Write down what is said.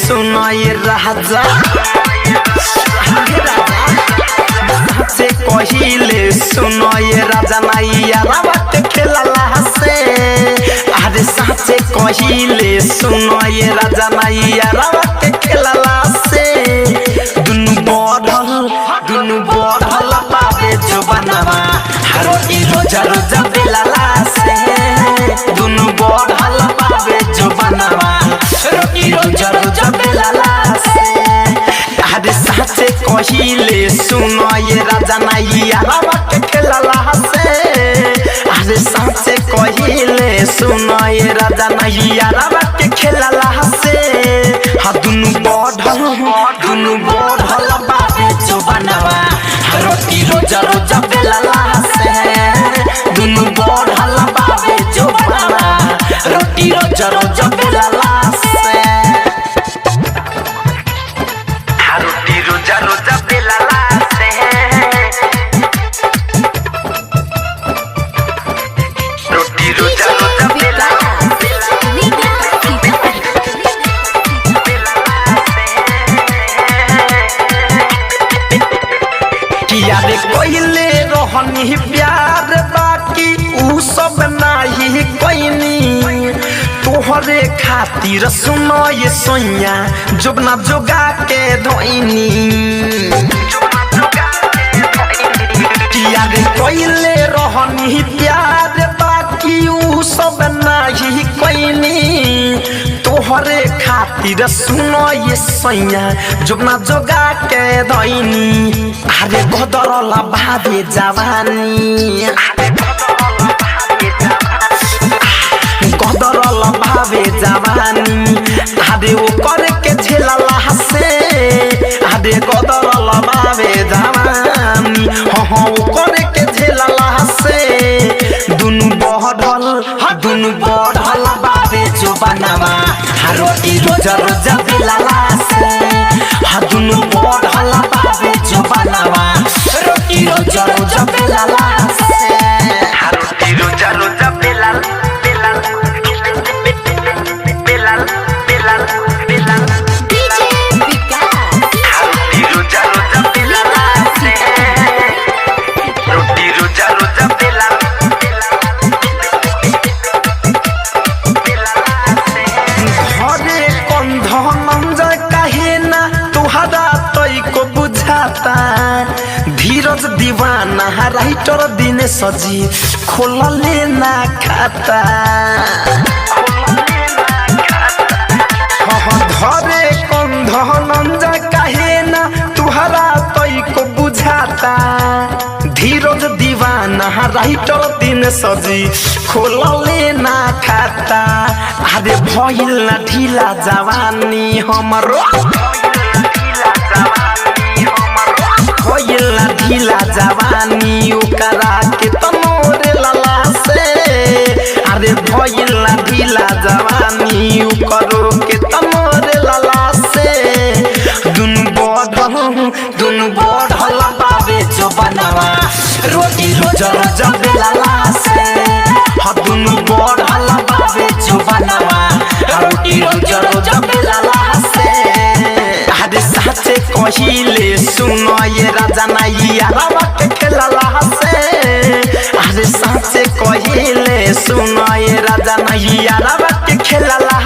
राजा से कहिले सुनो ये राजा नैया रावत खेलला से अरे साचे कहिले सुनो ये राजा नैया रावत खेलला से दुनु बढ़ल बाबे जो बनवा हरो ई रोजा रोजा बेलला से दुनु बढ़ल बाबे जो बनवा हरो ई रोजा रोजा बेलला से अरे साचे कहिले सुनो ये राजा नैया रावत खेलला से अरे साचे कहिले सुनो ये राजा नैया रावत खेलला से हा दुनु बढ़ल बाबे जो बनवा हरो ई रोजा रोजा बेलला से दुनु बढ़ल बाबे जो बनवा हरो ई रोजा रोजा बेलला से रोजा रोजा बेलला से रोटी रोजा रोजा बेलला किया रे कोइले रहनी प्यार बाकी ऊ सब नाही कोइनी तोहरे खातिर सुनो ये सोनिया जोगना जोगा के धोइनी किया रे कोइले रहनी प्यार बाकी ऊ सब नाही कोइनी तोहरे खातिर सुनो ये सोनिया जोगना जोगा के धोइनी अरे बदरला भावे जवानी कदरल भावे जवानी आदे ओ करे के झेलला से आदे कदरल भावे जवानी हो ओ करे के झेलला से दुनु बढ़ल बाबे जो बनवा हरो ई रोजा रोजा बेलला से हा दुनु बढ़ल बाबे जो बनवा हरो ई रोजा रोजा बेलला से हरो ई रोजा रोजा बेलला धीरज दीवाना राइटर दिन सजी खोलले ना खाता धरे कंध नंजा काहे ना तुहरा तई को बुझाता धीरज दीवाना राइटर दिन सजी खोलले ना खाता अरे भइल ना ढीला जवानी हमरो भइल ढीला जवानी ओकरा के तमोरे लला से अरे भइल ढीला जवानी ओकरो के तमोरे लला से दुनु बढ़ल बाबे जो बनवा रोटी रोजा रोजा बेलला से हा दुनु बढ़ल बाबे जो बनवा रोटी रोजा रोजा बेलला से अरे साचे कहिले सुनो ये राजा नैया रावत खेलला से अरे साचे कहिले सुनो ये राजा नैया रावत खेलला